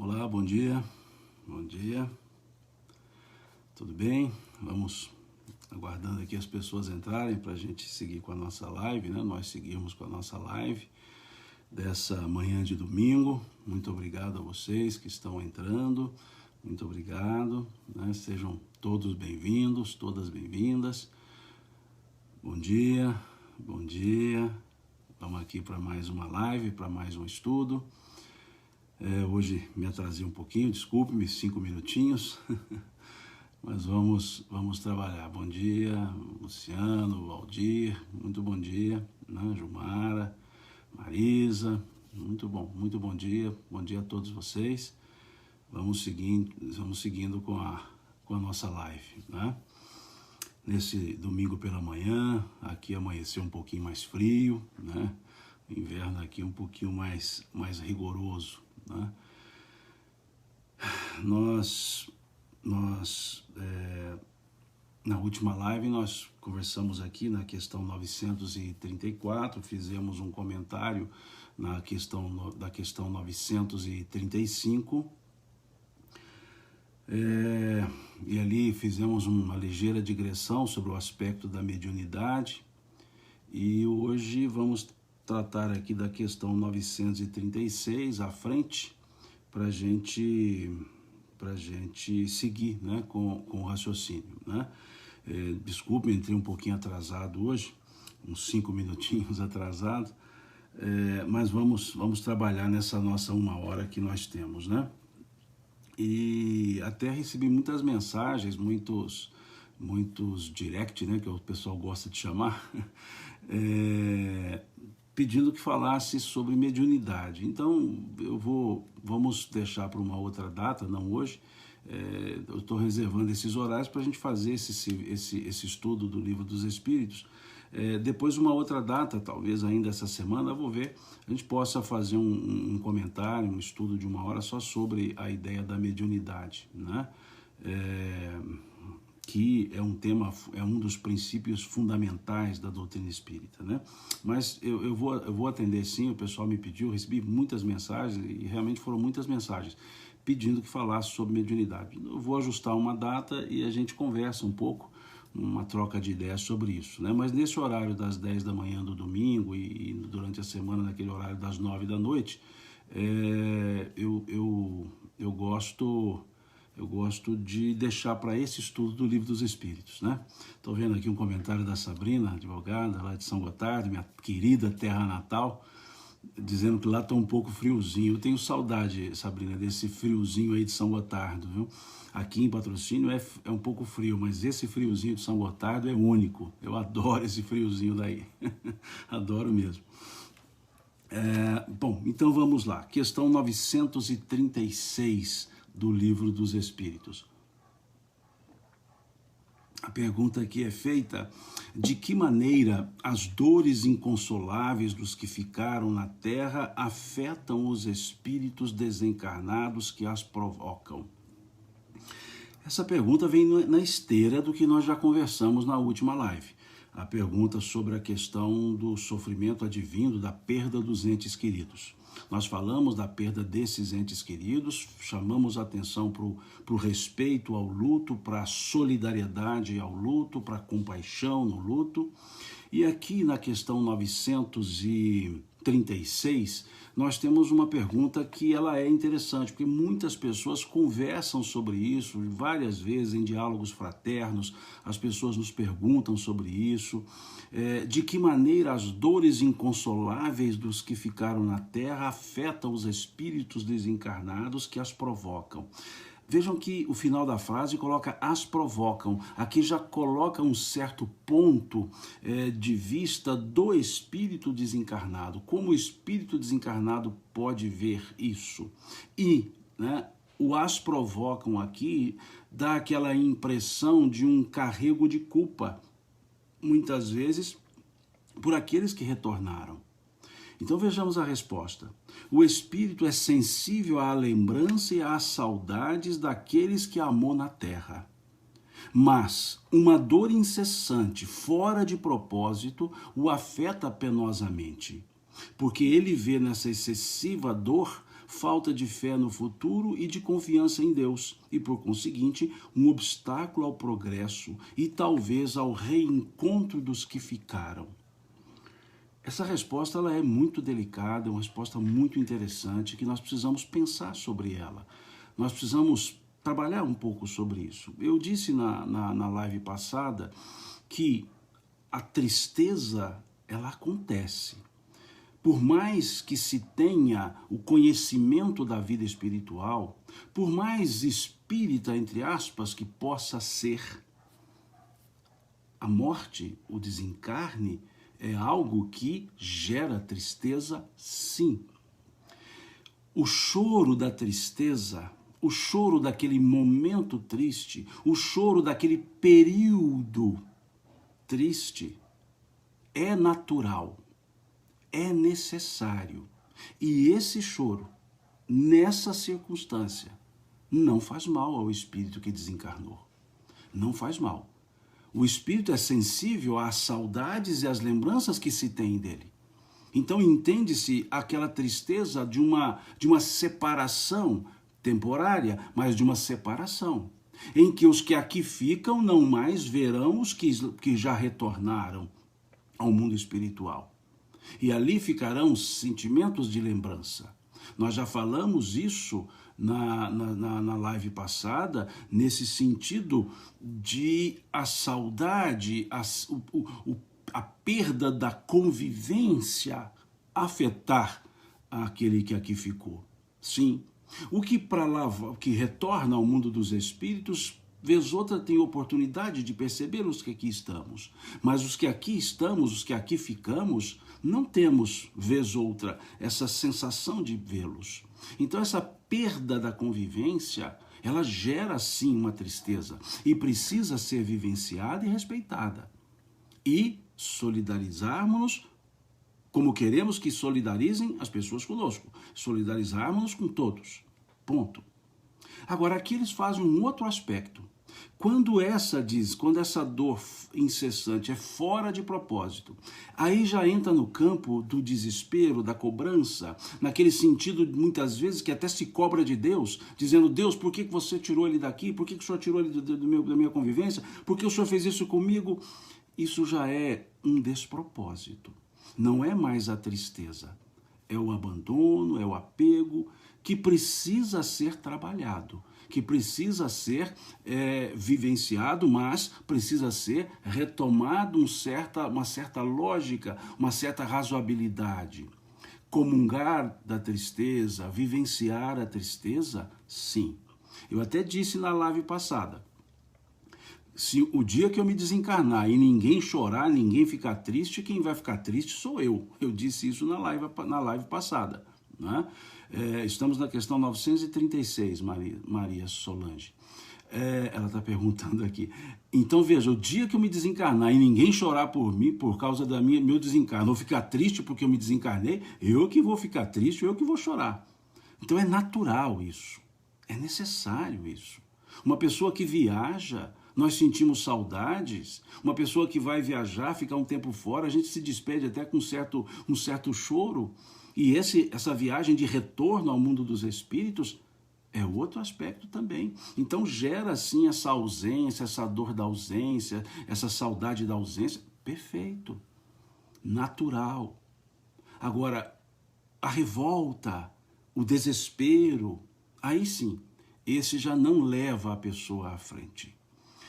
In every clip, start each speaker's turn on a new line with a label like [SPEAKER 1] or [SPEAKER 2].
[SPEAKER 1] Olá, bom dia. Bom dia. Tudo bem? Vamos aguardando aqui as pessoas entrarem para a gente seguir com a nossa live, né? Nós seguirmos com a nossa live dessa manhã de domingo. Muito obrigado a vocês que estão entrando. Muito obrigado, né? Sejam todos bem-vindos, todas bem-vindas. Bom dia, bom dia. Vamos aqui para mais uma live, para mais um estudo. Hoje me atrasei um pouquinho, desculpe-me, 5 minutinhos, mas vamos trabalhar. Bom dia, Luciano, Valdir, muito bom dia, né? Jumara, Marisa, muito bom dia a todos vocês. Vamos seguindo com a nossa live, né? Nesse domingo pela manhã, aqui amanheceu um pouquinho mais frio, né? O inverno aqui um pouquinho mais rigoroso, né? Na última live nós conversamos aqui na questão 934, fizemos um comentário da questão 935, e ali fizemos uma ligeira digressão sobre o aspecto da mediunidade, e hoje vamos tratar aqui da questão 936 à frente, para a gente seguir, né, com o raciocínio, né? Desculpe, entrei um pouquinho atrasado hoje, uns 5 minutinhos atrasado, mas vamos trabalhar nessa nossa 1 hora que nós temos, né? E até recebi muitas mensagens, muitos direct, né, que o pessoal gosta de chamar, pedindo que falasse sobre mediunidade. Então, vamos deixar para uma outra data, não hoje. Eu estou reservando esses horários para a gente fazer esse estudo do Livro dos Espíritos. Depois, uma outra data, talvez ainda essa semana, eu vou ver, a gente possa fazer um comentário, um estudo de 1 hora só sobre a ideia da mediunidade, né? Que é um dos princípios fundamentais da doutrina espírita, né? Mas eu vou atender sim, o pessoal me pediu, recebi muitas mensagens, e realmente foram muitas mensagens, pedindo que falasse sobre mediunidade. Eu vou ajustar uma data e a gente conversa um pouco, uma troca de ideias sobre isso, né? Mas nesse horário das 10 da manhã do domingo e durante a semana, naquele horário das 9 da noite, eu gosto de deixar para esse estudo do Livro dos Espíritos, né? Estou vendo aqui um comentário da Sabrina, advogada lá de São Gotardo, minha querida terra natal, dizendo que lá está um pouco friozinho. Eu tenho saudade, Sabrina, desse friozinho aí de São Gotardo, viu? Aqui em Patrocínio é um pouco frio, mas esse friozinho de São Gotardo é único. Eu adoro esse friozinho daí, adoro mesmo. Bom, então vamos lá. Questão 936 do Livro dos Espíritos. A pergunta aqui é feita: de que maneira as dores inconsoláveis dos que ficaram na Terra afetam os espíritos desencarnados que as provocam? Essa pergunta vem na esteira do que nós já conversamos na última live. A pergunta sobre a questão do sofrimento advindo da perda dos entes queridos. Nós falamos da perda desses entes queridos, chamamos a atenção para o respeito ao luto, para a solidariedade ao luto, para a compaixão no luto. E aqui na questão 936, nós temos uma pergunta que ela é interessante, porque muitas pessoas conversam sobre isso, várias vezes em diálogos fraternos, as pessoas nos perguntam sobre isso, de que maneira as dores inconsoláveis dos que ficaram na Terra afetam os espíritos desencarnados que as provocam. Vejam que o final da frase coloca as provocam. Aqui já coloca um certo ponto de vista do espírito desencarnado. Como o espírito desencarnado pode ver isso? E, né, o as provocam aqui dá aquela impressão de um carrego de culpa, muitas vezes por aqueles que retornaram. Então vejamos a resposta. O espírito é sensível à lembrança e às saudades daqueles que amou na terra. Mas uma dor incessante, fora de propósito, o afeta penosamente, porque ele vê nessa excessiva dor falta de fé no futuro e de confiança em Deus, e por conseguinte, um obstáculo ao progresso e talvez ao reencontro dos que ficaram. Essa resposta ela é muito delicada, é uma resposta muito interessante, que nós precisamos pensar sobre ela. Nós precisamos trabalhar um pouco sobre isso. Eu disse na live passada que a tristeza, ela acontece. Por mais que se tenha o conhecimento da vida espiritual, por mais espírita, entre aspas, que possa ser, a morte, o desencarne, é algo que gera tristeza, sim. O choro da tristeza, o choro daquele momento triste, o choro daquele período triste, é natural, é necessário. E esse choro, nessa circunstância, não faz mal ao espírito que desencarnou. Não faz mal. O espírito é sensível às saudades e às lembranças que se tem dele. Então entende-se aquela tristeza de uma separação temporária, mas de uma separação, em que os que aqui ficam não mais verão os que já retornaram ao mundo espiritual. E ali ficarão sentimentos de lembrança. Nós já falamos isso na live passada, nesse sentido de a saudade, a perda da convivência afetar aquele que aqui ficou. Sim, o que para lá, que retorna ao mundo dos espíritos, vez outra tem oportunidade de perceber os que aqui estamos. Mas os que aqui estamos, os que aqui ficamos, não temos, vez outra, essa sensação de vê-los. Então essa perda da convivência, ela gera sim uma tristeza e precisa ser vivenciada e respeitada. E solidarizarmos-nos como queremos que solidarizem as pessoas conosco. Solidarizarmos-nos com todos. Ponto. Agora aqui eles fazem um outro aspecto. Quando essa dor incessante é fora de propósito, aí já entra no campo do desespero, da cobrança, naquele sentido, muitas vezes, que até se cobra de Deus, dizendo, Deus, por que você tirou ele daqui? Por que o Senhor tirou ele da minha convivência? Por que o Senhor fez isso comigo? Isso já é um despropósito. Não é mais a tristeza, é o abandono, é o apego, que precisa ser trabalhado, que precisa ser vivenciado, mas precisa ser retomado uma certa lógica, uma certa razoabilidade. Comungar da tristeza, vivenciar a tristeza, sim. Eu até disse na live passada, se o dia que eu me desencarnar e ninguém chorar, ninguém ficar triste, quem vai ficar triste sou eu. Eu disse isso na live passada, né? Estamos na questão 936, Maria Solange. Ela está perguntando aqui. Então, veja, o dia que eu me desencarnar e ninguém chorar por mim, por causa da meu desencarno, ou ficar triste porque eu me desencarnei, eu que vou ficar triste, eu que vou chorar. Então é natural isso, é necessário isso. Uma pessoa que viaja, nós sentimos saudades. Uma pessoa que vai viajar, ficar um tempo fora, a gente se despede até com um certo choro. E essa viagem de retorno ao mundo dos espíritos é outro aspecto também. Então gera sim essa ausência, essa dor da ausência, essa saudade da ausência. Perfeito. Natural. Agora, a revolta, o desespero, aí sim, esse já não leva a pessoa à frente.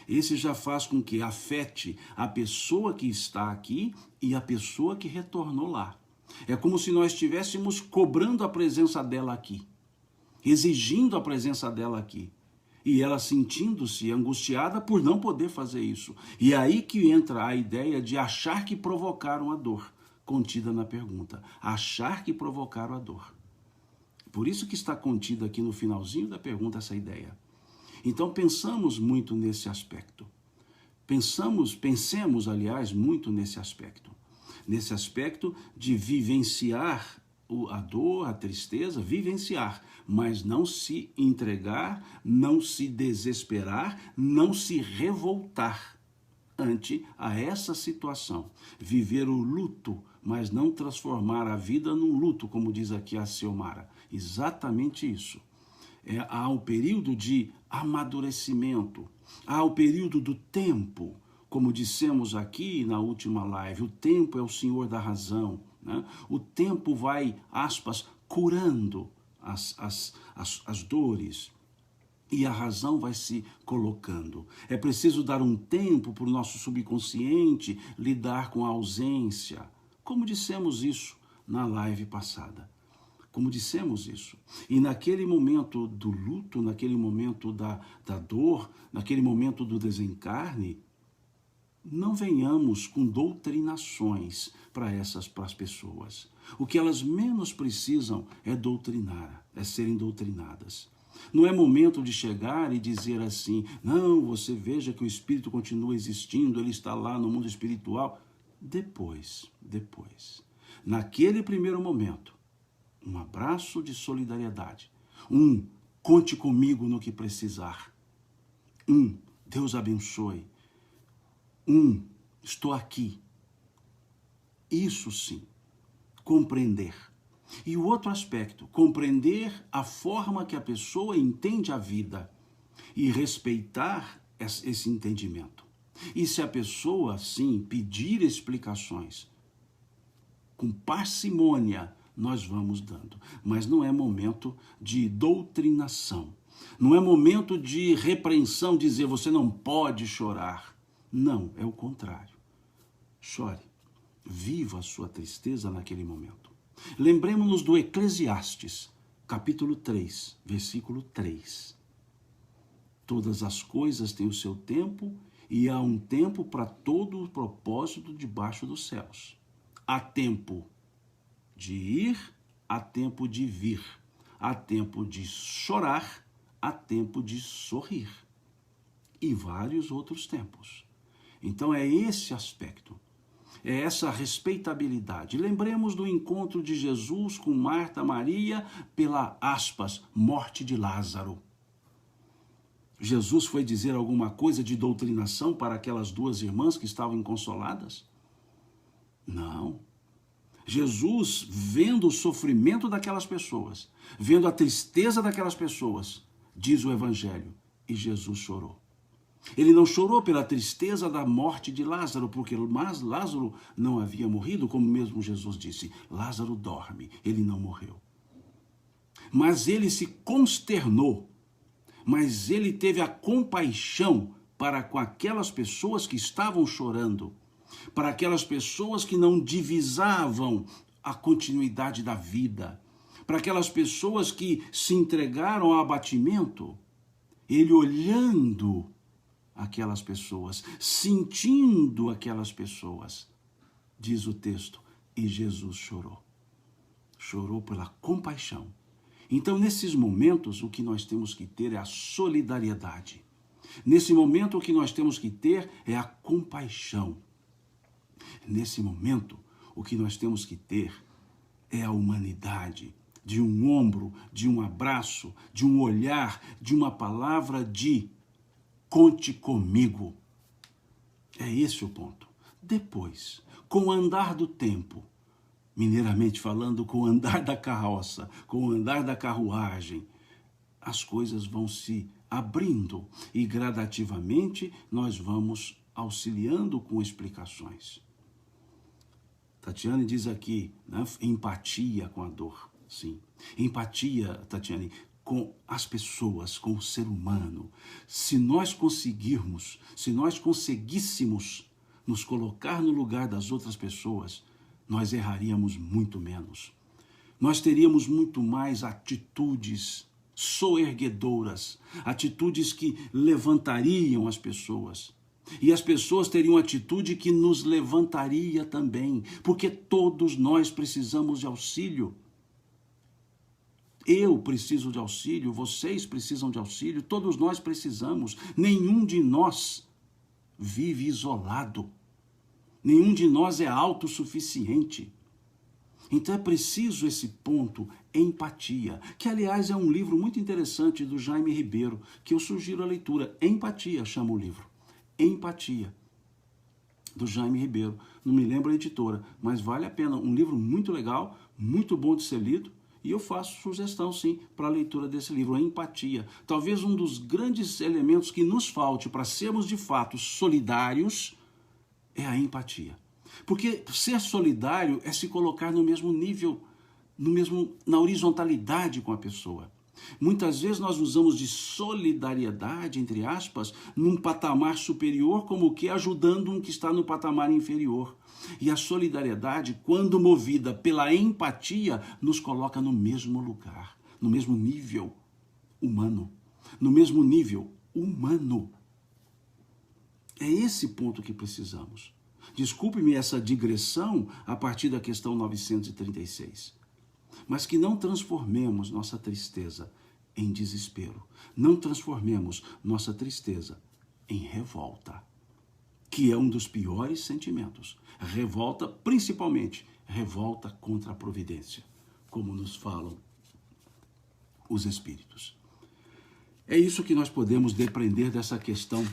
[SPEAKER 1] Esse já faz com que afete a pessoa que está aqui e a pessoa que retornou lá. É como se nós estivéssemos cobrando a presença dela aqui, exigindo a presença dela aqui, e ela sentindo-se angustiada por não poder fazer isso. E é aí que entra a ideia de achar que provocaram a dor, contida na pergunta. Achar que provocaram a dor. Por isso que está contida aqui no finalzinho da pergunta essa ideia. Então pensamos muito nesse aspecto. Pensemos, aliás, muito nesse aspecto. Nesse aspecto de vivenciar a dor, a tristeza, vivenciar, mas não se entregar, não se desesperar, não se revoltar ante a essa situação. Viver o luto mas não transformar a vida num luto, como diz aqui a Ciomara. Exatamente isso. Há um período de amadurecimento, há o período do tempo, como dissemos aqui na última live, o tempo é o senhor da razão, né? O tempo vai, aspas, curando as dores, e a razão vai se colocando. É preciso dar um tempo para o nosso subconsciente lidar com a ausência, como dissemos isso na live passada. Como dissemos isso. E naquele momento do luto, naquele momento da dor, naquele momento do desencarne, não venhamos com doutrinações para as pessoas. O que elas menos precisam é doutrinar, é serem doutrinadas. Não é momento de chegar e dizer assim, não, você veja que o espírito continua existindo, ele está lá no mundo espiritual. Depois. Naquele primeiro momento, um abraço de solidariedade. Conte comigo no que precisar. Deus abençoe. Estou aqui. Isso sim, compreender. E o outro aspecto, compreender a forma que a pessoa entende a vida e respeitar esse entendimento. E se a pessoa, sim, pedir explicações, com parcimônia, nós vamos dando. Mas não é momento de doutrinação. Não é momento de repreensão, dizer você não pode chorar. Não, é o contrário. Chore. Viva a sua tristeza naquele momento. Lembremos-nos do Eclesiastes, capítulo 3, versículo 3. Todas as coisas têm o seu tempo e há um tempo para todo o propósito debaixo dos céus. Há tempo de ir, há tempo de vir, há tempo de chorar, há tempo de sorrir e vários outros tempos. Então é esse aspecto, é essa respeitabilidade. Lembremos do encontro de Jesus com Marta, Maria, pela, aspas, morte de Lázaro. Jesus foi dizer alguma coisa de doutrinação para aquelas duas irmãs que estavam inconsoladas? Não. Jesus, vendo o sofrimento daquelas pessoas, vendo a tristeza daquelas pessoas, diz o Evangelho, e Jesus chorou. Ele não chorou pela tristeza da morte de Lázaro, porque Lázaro não havia morrido, como mesmo Jesus disse. Lázaro dorme, ele não morreu. Mas ele se consternou, mas ele teve a compaixão para com aquelas pessoas que estavam chorando, para aquelas pessoas que não divisavam a continuidade da vida, para aquelas pessoas que se entregaram ao abatimento. Ele olhando aquelas pessoas, sentindo aquelas pessoas, diz o texto, e Jesus chorou. Chorou pela compaixão. Então, nesses momentos, o que nós temos que ter é a solidariedade. Nesse momento, o que nós temos que ter é a compaixão. Nesse momento, o que nós temos que ter é a humanidade, de um ombro, de um abraço, de um olhar, de uma palavra de conte comigo. É esse o ponto. Depois, com o andar do tempo, mineiramente falando, com o andar da carroça, com o andar da carruagem, as coisas vão se abrindo e gradativamente nós vamos auxiliando com explicações. Tatiane diz aqui, né, empatia com a dor. Sim, empatia, Tatiane, com as pessoas, com o ser humano. Se nós conseguíssemos nos colocar no lugar das outras pessoas, nós erraríamos muito menos. Nós teríamos muito mais atitudes soerguedoras, atitudes que levantariam as pessoas. E as pessoas teriam atitude que nos levantaria também, porque todos nós precisamos de auxílio. Eu preciso de auxílio, vocês precisam de auxílio, todos nós precisamos. Nenhum de nós vive isolado. Nenhum de nós é autossuficiente. Então é preciso esse ponto, empatia, que aliás é um livro muito interessante do Jaime Ribeiro, que eu sugiro a leitura. Empatia chama o livro. Empatia. do Jaime Ribeiro. Não me lembro a editora, mas vale a pena. Um livro muito legal, muito bom de ser lido. E eu faço sugestão, sim, para a leitura desse livro, A Empatia. Talvez um dos grandes elementos que nos falte para sermos, de fato, solidários é a empatia. Porque ser solidário é se colocar no mesmo nível, na horizontalidade com a pessoa. Muitas vezes nós usamos de solidariedade, entre aspas, num patamar superior, como que ajudando um que está no patamar inferior. E a solidariedade, quando movida pela empatia, nos coloca no mesmo lugar, no mesmo nível humano. No mesmo nível humano. É esse ponto que precisamos. Desculpe-me essa digressão a partir da questão 936. Mas que não transformemos nossa tristeza em desespero. Não transformemos nossa tristeza em revolta, que é um dos piores sentimentos. Revolta, principalmente, revolta contra a providência, como nos falam os Espíritos. É isso que nós podemos depreender dessa questão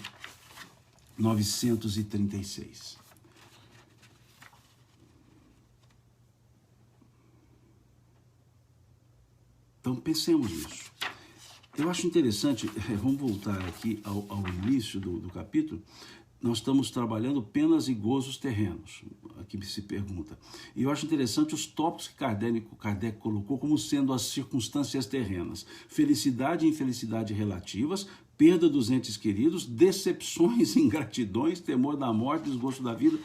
[SPEAKER 1] 936. Então, pensemos nisso. Eu acho interessante, vamos voltar aqui ao início do capítulo. Nós estamos trabalhando penas e gozos terrenos, aqui se pergunta. E eu acho interessante os tópicos que Kardec colocou como sendo as circunstâncias terrenas. Felicidade e infelicidade relativas, perda dos entes queridos, decepções, ingratidões, temor da morte, desgosto da vida,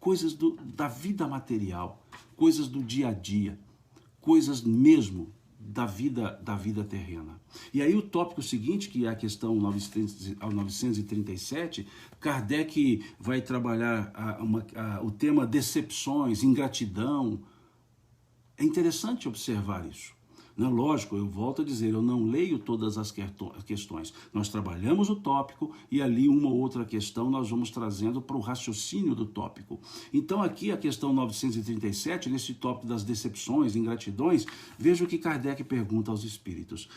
[SPEAKER 1] coisas da vida material, coisas do dia a dia, coisas mesmo da vida terrena. E aí o tópico seguinte, que é a questão 937, Kardec vai trabalhar o tema decepções, ingratidão. É interessante observar isso. Não, lógico, eu volto a dizer, eu não leio todas as questões. Nós trabalhamos o tópico e ali uma ou outra questão nós vamos trazendo para o raciocínio do tópico. Então aqui a questão 937, nesse tópico das decepções, ingratidões, veja o que Kardec pergunta aos espíritos.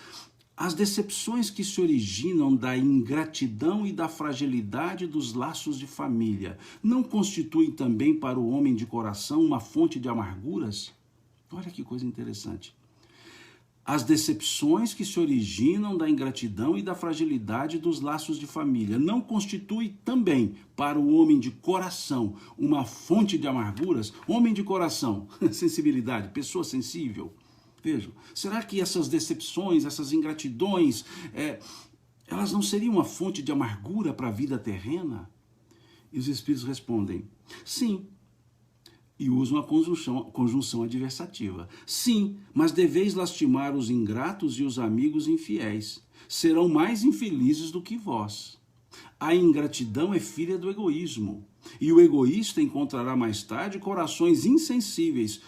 [SPEAKER 1] As decepções que se originam da ingratidão e da fragilidade dos laços de família não constituem também para o homem de coração uma fonte de amarguras? Olha que coisa interessante. As decepções que se originam da ingratidão e da fragilidade dos laços de família não constituem também para o homem de coração uma fonte de amarguras? Homem de coração, sensibilidade, pessoa sensível. Vejam, será que essas decepções, essas ingratidões, elas não seriam uma fonte de amargura para a vida terrena? E os espíritos respondem, sim. E usam a conjunção adversativa. Sim, mas deveis lastimar os ingratos e os amigos infiéis. Serão mais infelizes do que vós. A ingratidão é filha do egoísmo. E o egoísta encontrará mais tarde corações insensíveis,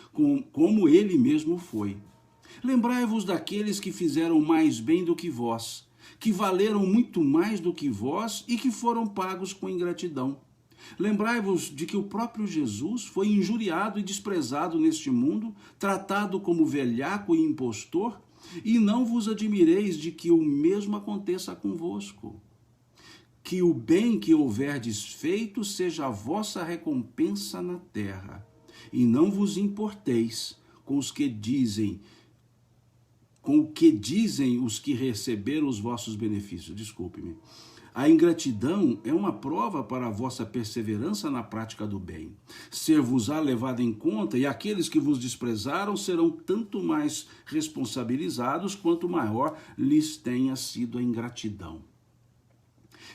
[SPEAKER 1] como ele mesmo foi. Lembrai-vos daqueles que fizeram mais bem do que vós, que valeram muito mais do que vós e que foram pagos com ingratidão. Lembrai-vos de que o próprio Jesus foi injuriado e desprezado neste mundo, tratado como velhaco e impostor, e não vos admireis de que o mesmo aconteça convosco. Que o bem que houverdes feito seja a vossa recompensa na terra, e não vos importeis com o que dizem os que receberam os vossos benefícios. Desculpe-me. A ingratidão é uma prova para a vossa perseverança na prática do bem. Ser-vos-á levado em conta, e aqueles que vos desprezaram serão tanto mais responsabilizados quanto maior lhes tenha sido a ingratidão.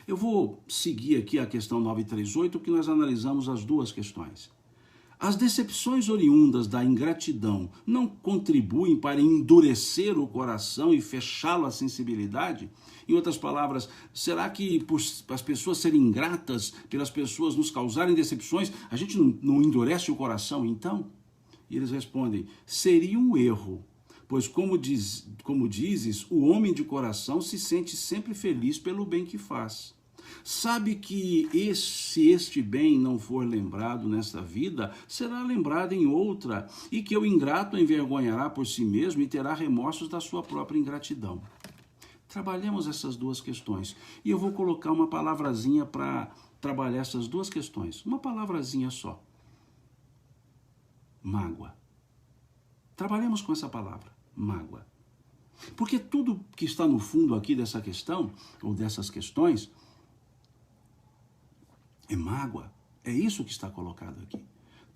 [SPEAKER 1] Eu vou seguir aqui a questão 938, que nós analisamos as duas questões. As decepções oriundas da ingratidão não contribuem para endurecer o coração e fechá-lo à sensibilidade? Em outras palavras, será que por as pessoas serem ingratas, pelas pessoas nos causarem decepções, a gente não endurece o coração então? E eles respondem, seria um erro, pois como dizes, o homem de coração se sente sempre feliz pelo bem que faz. Sabe que se este bem não for lembrado nesta vida, será lembrado em outra, e que o ingrato envergonhará por si mesmo e terá remorsos da sua própria ingratidão. Trabalhemos essas duas questões. E eu vou colocar uma palavrazinha para trabalhar essas duas questões. Uma palavrazinha só. Mágoa. Trabalhemos com essa palavra, mágoa. Porque tudo que está no fundo aqui dessa questão, ou dessas questões, é mágoa. É isso que está colocado aqui.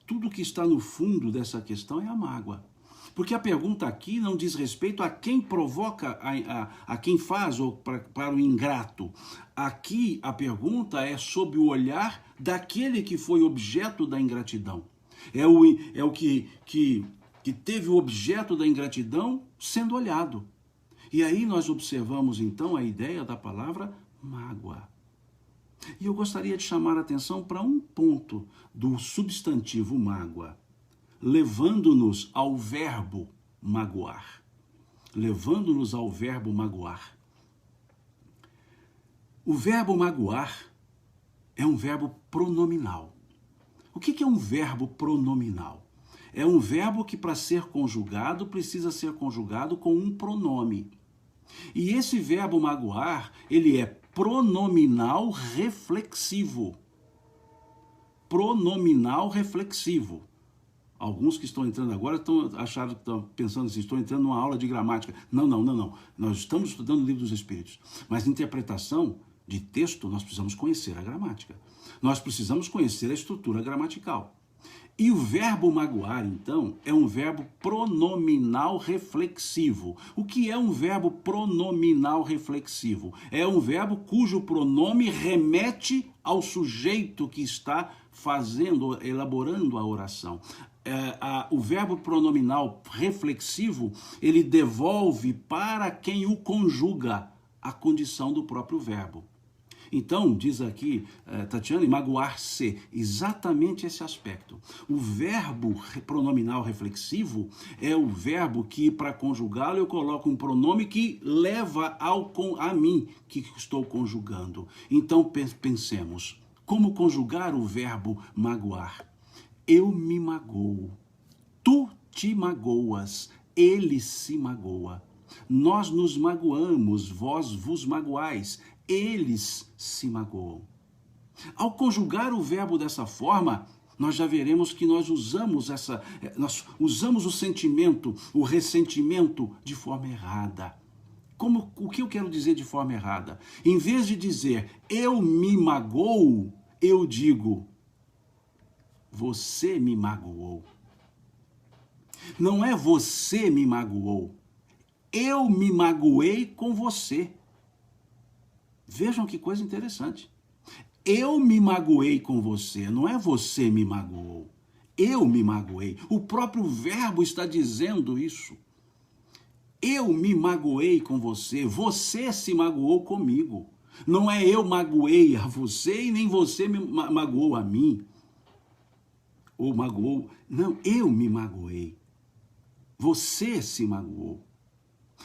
[SPEAKER 1] Tudo que está no fundo dessa questão é a mágoa. Porque a pergunta aqui não diz respeito a quem provoca, a quem faz, ou para o ingrato. Aqui a pergunta é sob o olhar daquele que foi objeto da ingratidão. É o que teve o objeto da ingratidão sendo olhado. E aí nós observamos então a ideia da palavra mágoa. E eu gostaria de chamar a atenção para um ponto do substantivo mágoa, levando-nos ao verbo magoar. Levando-nos ao verbo magoar. O verbo magoar é um verbo pronominal. O que é um verbo pronominal? É um verbo que, para ser conjugado, precisa ser conjugado com um pronome. E esse verbo magoar, ele é pronominal reflexivo. Pronominal reflexivo. Alguns que estão entrando agora estão pensando assim, estou entrando numa aula de gramática. Não. Nós estamos estudando o Livro dos Espíritos. Mas interpretação de texto, nós precisamos conhecer a gramática. Nós precisamos conhecer a estrutura gramatical. E o verbo magoar, então, é um verbo pronominal reflexivo. O que é um verbo pronominal reflexivo? É um verbo cujo pronome remete ao sujeito que está elaborando a oração. O verbo pronominal reflexivo, ele devolve para quem o conjuga a condição do próprio verbo. Então, diz aqui, Tatiane, magoar-se, exatamente esse aspecto. O verbo pronominal reflexivo é o verbo que, para conjugá-lo, eu coloco um pronome que leva a mim, que estou conjugando. Então, pensemos, como conjugar o verbo magoar? Eu me magoo, tu te magoas, ele se magoa. Nós nos magoamos, vós vos magoais, eles se magoam. Ao conjugar o verbo dessa forma, nós já veremos que nós usamos o sentimento, o ressentimento de forma errada. O que eu quero dizer de forma errada? Em vez de dizer eu me magoo, eu digo você me magoou. Não é você me magoou. Eu me magoei com você. Vejam que coisa interessante. Eu me magoei com você, não é você me magoou. Eu me magoei. O próprio verbo está dizendo isso. Eu me magoei com você, você se magoou comigo. Não é eu magoei a você e nem você me magoou a mim. Ou magoou. Não, eu me magoei. Você se magoou.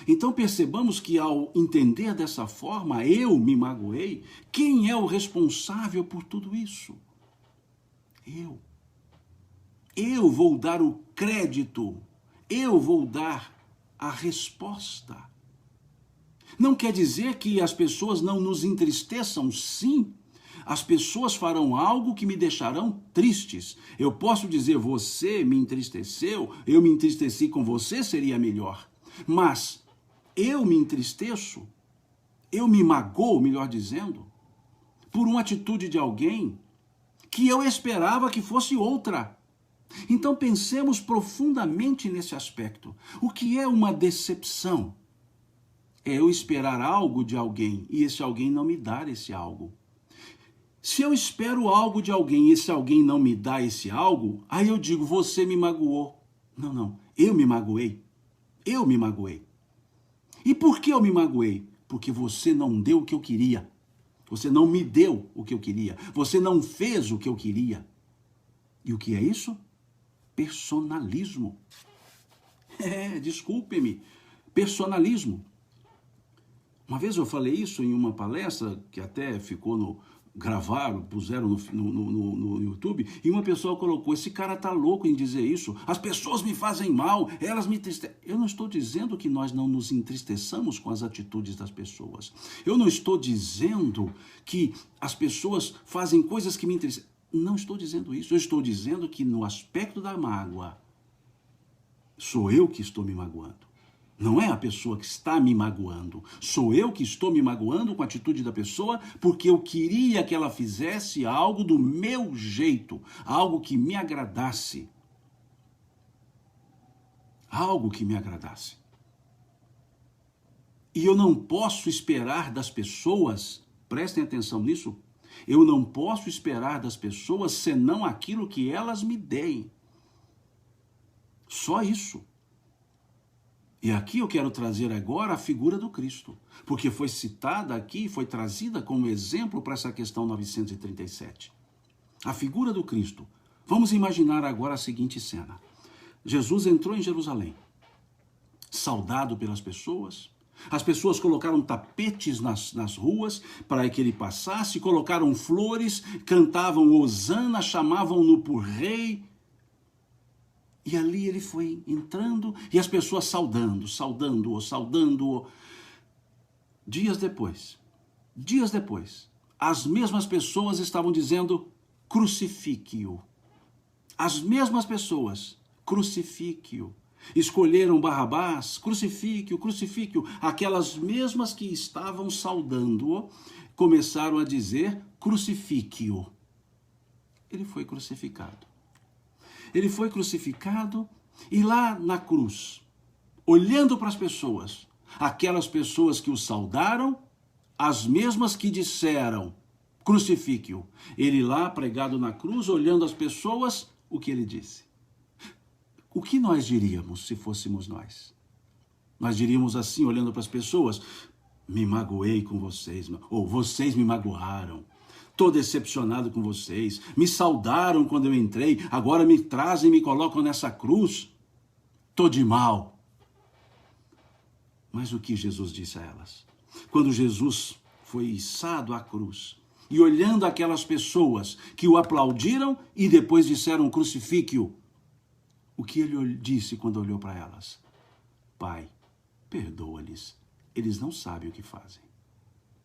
[SPEAKER 1] Então percebamos que ao entender dessa forma, eu me magoei, quem é o responsável por tudo isso? Eu. Eu vou dar o crédito, eu vou dar a resposta. Não quer dizer que as pessoas não nos entristeçam, sim. As pessoas farão algo que me deixarão tristes. Eu posso dizer, você me entristeceu, eu me entristeci com você, seria melhor. Mas eu me entristeço, eu me magoo, melhor dizendo, por uma atitude de alguém que eu esperava que fosse outra. Então pensemos profundamente nesse aspecto. O que é uma decepção? É eu esperar algo de alguém e esse alguém não me dar esse algo. Se eu espero algo de alguém e esse alguém não me dá esse algo, aí eu digo, você me magoou. Não, eu me magoei. Eu me magoei. E por que eu me magoei? Porque você não deu o que eu queria. Você não me deu o que eu queria. Você não fez o que eu queria. E o que é isso? Personalismo. Desculpe-me. Personalismo. Uma vez eu falei isso em uma palestra que até ficou gravaram, puseram no YouTube, e uma pessoa colocou: esse cara tá louco em dizer isso, as pessoas me fazem mal, elas me entristecem. Eu não estou dizendo que nós não nos entristeçamos com as atitudes das pessoas. Eu não estou dizendo que as pessoas fazem coisas que me entristecem. Não estou dizendo isso. Eu estou dizendo que no aspecto da mágoa, sou eu que estou me magoando. Não é a pessoa que está me magoando. Sou eu que estou me magoando com a atitude da pessoa porque eu queria que ela fizesse algo do meu jeito, algo que me agradasse. Algo que me agradasse. E eu não posso esperar das pessoas, prestem atenção nisso, eu não posso esperar das pessoas senão aquilo que elas me deem. Só isso. E aqui eu quero trazer agora a figura do Cristo, porque foi citada aqui, foi trazida como exemplo para essa questão 937. A figura do Cristo. Vamos imaginar agora a seguinte cena. Jesus entrou em Jerusalém, saudado pelas pessoas. As pessoas colocaram tapetes nas ruas para que ele passasse, colocaram flores, cantavam hosana, chamavam-no por rei. E ali ele foi entrando e as pessoas saudando-o. Dias depois, as mesmas pessoas estavam dizendo: crucifique-o. As mesmas pessoas, crucifique-o. Escolheram Barrabás, crucifique-o. Aquelas mesmas que estavam saudando-o começaram a dizer: crucifique-o. Ele foi crucificado. Ele foi crucificado e lá na cruz, olhando para as pessoas, aquelas pessoas que o saudaram, as mesmas que disseram: crucifique-o. Ele lá pregado na cruz, olhando as pessoas, o que ele disse? O que nós diríamos se fôssemos nós? Nós diríamos assim, olhando para as pessoas: me magoei com vocês, ou vocês me magoaram. Estou decepcionado com vocês, me saudaram quando eu entrei, agora me trazem e me colocam nessa cruz. Estou de mal. Mas o que Jesus disse a elas? Quando Jesus foi içado à cruz, e olhando aquelas pessoas que o aplaudiram e depois disseram: crucifique-o, o que ele disse quando olhou para elas? Pai, perdoa-lhes, eles não sabem o que fazem.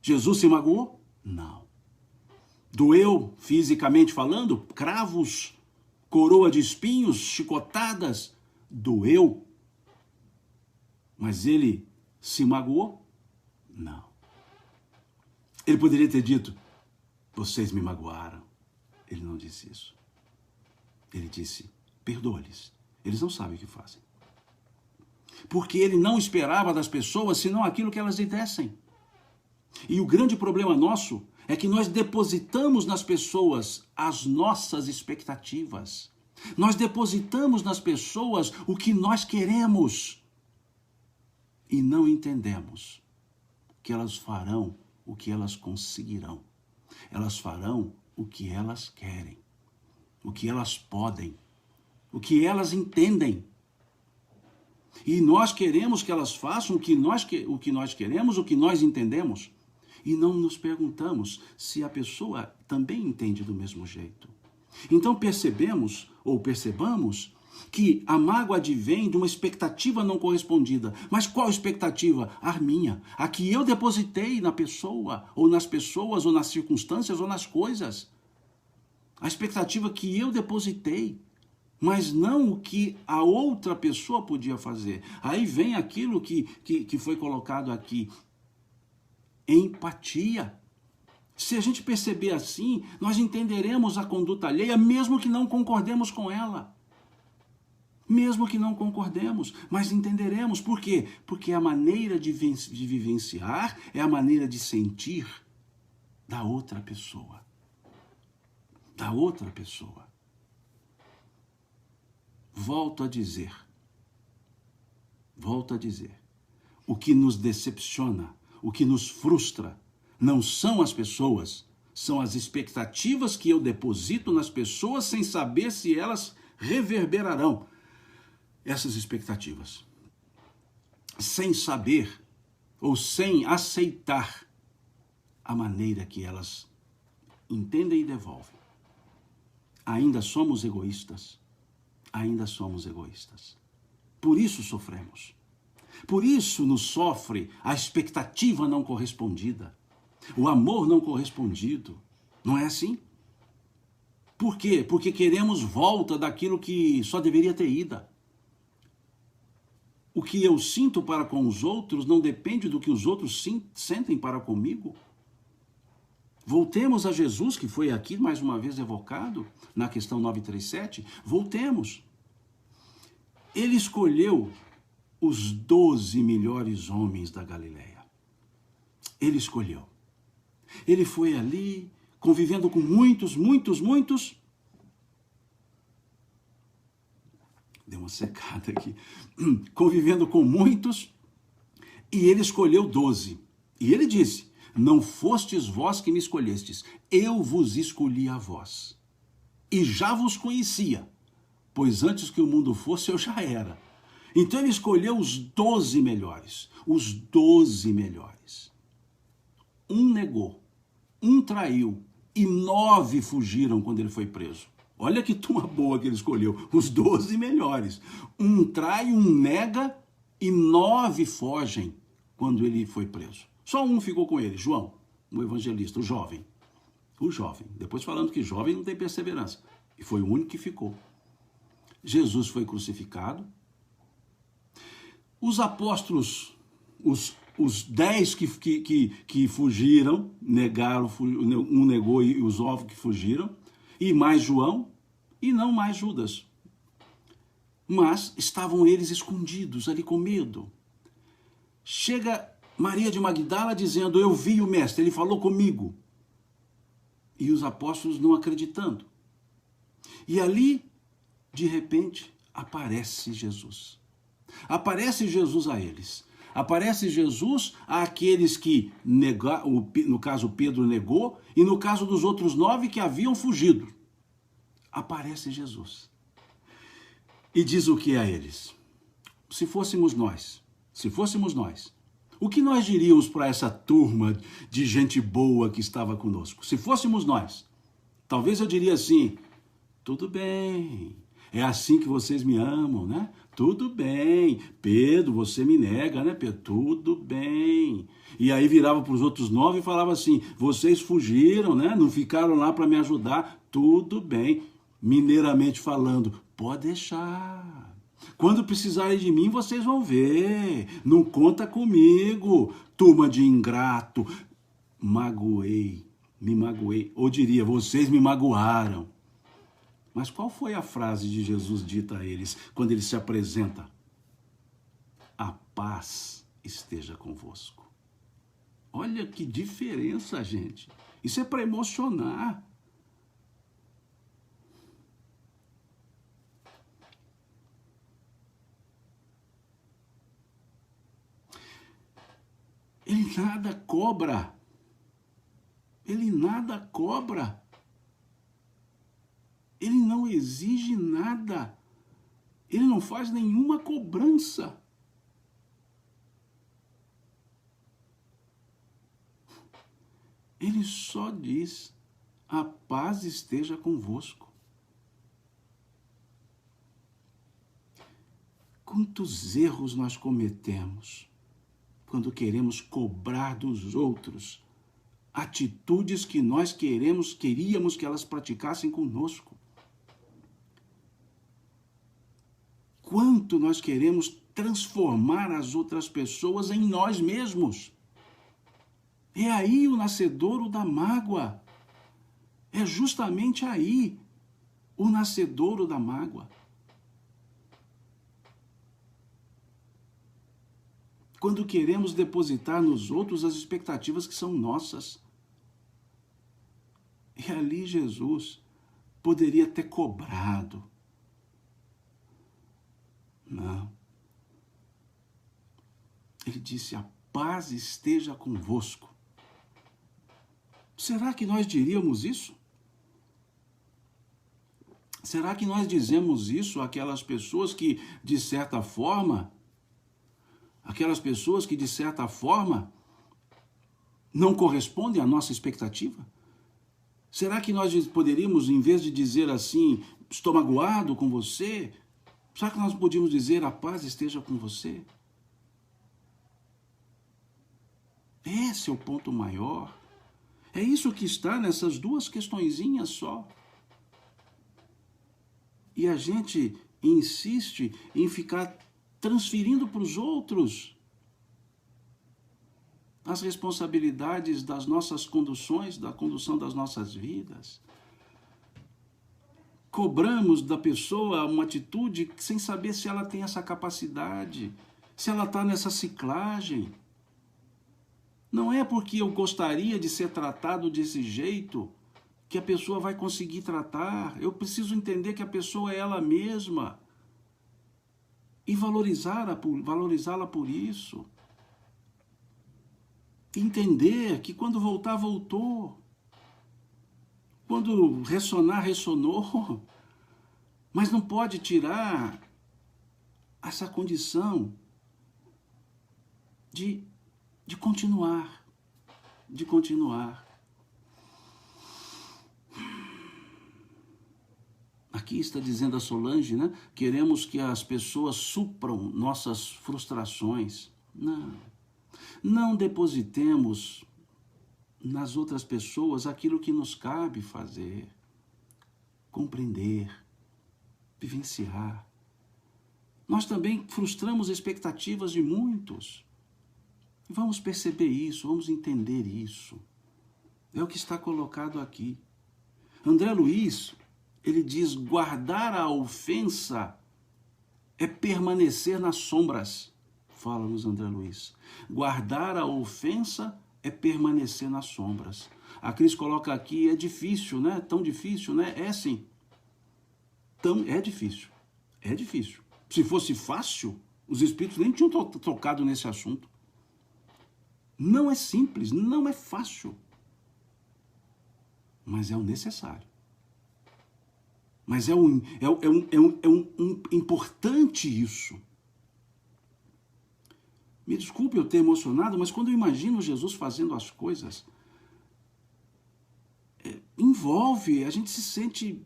[SPEAKER 1] Jesus se magoou? Não. Doeu, fisicamente falando, cravos, coroa de espinhos, chicotadas, doeu. Mas ele se magoou? Não. Ele poderia ter dito: vocês me magoaram. Ele não disse isso. Ele disse: perdoa-lhes, eles não sabem o que fazem. Porque ele não esperava das pessoas senão aquilo que elas lhe dessem. E o grande problema nosso é que nós depositamos nas pessoas as nossas expectativas. Nós depositamos nas pessoas o que nós queremos. E não entendemos que elas farão o que elas conseguirão. Elas farão o que elas querem, o que elas podem, o que elas entendem. E nós queremos que elas façam o que nós queremos, o que nós entendemos. E não nos perguntamos se a pessoa também entende do mesmo jeito. Então percebamos que a mágoa advém de uma expectativa não correspondida. Mas qual expectativa? A minha. A que eu depositei na pessoa, ou nas pessoas, ou nas circunstâncias, ou nas coisas. A expectativa que eu depositei, mas não o que a outra pessoa podia fazer. Aí vem aquilo que foi colocado aqui. Empatia. Se a gente perceber assim, nós entenderemos a conduta alheia, mesmo que não concordemos com ela. Mesmo que não concordemos, mas entenderemos. Por quê? Porque a maneira de vivenciar é a maneira de sentir da outra pessoa. Da outra pessoa. Volto a dizer, o que nos decepciona, o que nos frustra, não são as pessoas, são as expectativas que eu deposito nas pessoas sem saber se elas reverberarão essas expectativas. Sem saber ou sem aceitar a maneira que elas entendem e devolvem. Ainda somos egoístas. Ainda somos egoístas. Por isso sofremos. Por isso nos sofre a expectativa não correspondida, o amor não correspondido. Não é assim? Por quê? Porque queremos volta daquilo que só deveria ter ido. O que eu sinto para com os outros não depende do que os outros sentem para comigo. Voltemos a Jesus, que foi aqui mais uma vez evocado na questão 937. Voltemos. Ele escolheu os 12 melhores homens da Galileia. Ele escolheu. Ele foi ali, convivendo com muitos. Deu uma secada aqui. Convivendo com muitos, e ele escolheu 12. E ele disse: não fostes vós que me escolhestes, eu vos escolhi a vós. E já vos conhecia, pois antes que o mundo fosse, eu já era. Então ele escolheu os 12 melhores. Os 12 melhores. Um negou, um traiu e 9 fugiram quando ele foi preso. Olha que turma boa que ele escolheu. Os 12 melhores. Um trai, um nega e 9 fogem quando ele foi preso. Só um ficou com ele, João, o evangelista, o jovem. O jovem. Depois falando que jovem não tem perseverança. E foi o único que ficou. Jesus foi crucificado. Os apóstolos, os 10 que fugiram, negaram, um negou e os 9 que fugiram, e mais João, e não mais Judas. Mas estavam eles escondidos ali com medo. Chega Maria de Magdala dizendo: eu vi o mestre, ele falou comigo. E os apóstolos não acreditando. E ali, de repente, aparece Jesus. Aparece Jesus a eles. Aparece Jesus àqueles que, no caso Pedro negou, e no caso dos outros 9 que haviam fugido. Aparece Jesus. E diz o que a eles? Se fôssemos nós, o que nós diríamos para essa turma de gente boa que estava conosco? Se fôssemos nós, talvez eu diria assim: tudo bem, é assim que vocês me amam, né? Tudo bem. Pedro, você me nega, né, Pedro? Tudo bem. E aí virava para os outros 9 e falava assim: vocês fugiram, né? Não ficaram lá para me ajudar. Tudo bem. Mineiramente falando, pode deixar. Quando precisarem de mim, vocês vão ver. Não conta comigo, turma de ingrato. Me magoei. Ou diria, vocês me magoaram. Mas qual foi a frase de Jesus dita a eles quando ele se apresenta? A paz esteja convosco. Olha que diferença, gente. Isso é para emocionar. Ele nada cobra. Ele nada cobra. Ele não exige nada. Ele não faz nenhuma cobrança. Ele só diz: a paz esteja convosco. Quantos erros nós cometemos quando queremos cobrar dos outros atitudes que nós queríamos que elas praticassem conosco. Quanto nós queremos transformar as outras pessoas em nós mesmos. É aí o nascedouro da mágoa. É justamente aí o nascedouro da mágoa. Quando queremos depositar nos outros as expectativas que são nossas. E ali Jesus poderia ter cobrado. Não. Ele disse: a paz esteja convosco. Será que nós diríamos isso? Será que nós dizemos isso àquelas pessoas que, de certa forma, não correspondem à nossa expectativa? Será que nós poderíamos, em vez de dizer assim, estou magoado com você, será que nós podíamos dizer, a paz esteja com você? Esse é o ponto maior. É isso que está nessas duas questõezinhas só. E a gente insiste em ficar transferindo para os outros as responsabilidades das nossas conduções, da condução das nossas vidas. Cobramos da pessoa uma atitude sem saber se ela tem essa capacidade, se ela está nessa ciclagem. Não é porque eu gostaria de ser tratado desse jeito que a pessoa vai conseguir tratar. Eu preciso entender que a pessoa é ela mesma e valorizá-la por isso. Entender que quando voltar, voltou. Quando ressonar, ressonou. Mas não pode tirar essa condição de continuar. De continuar. Aqui está dizendo a Solange, né? Queremos que as pessoas supram nossas frustrações. Não depositemos nas outras pessoas aquilo que nos cabe fazer, compreender, vivenciar. Nós também frustramos expectativas de muitos. Vamos perceber isso, vamos entender isso. É o que está colocado aqui. André Luiz, ele diz, guardar a ofensa é permanecer nas sombras. Fala-nos André Luiz. Guardar a ofensa é permanecer nas sombras. A Cris coloca aqui, é difícil, né? Tão difícil, né? É sim. É difícil. É difícil. Se fosse fácil, os espíritos nem tinham tocado nesse assunto. Não é simples, não é fácil. Mas é o necessário. Mas é um importante isso. Me desculpe eu ter emocionado, mas quando eu imagino Jesus fazendo as coisas, envolve, a gente se sente,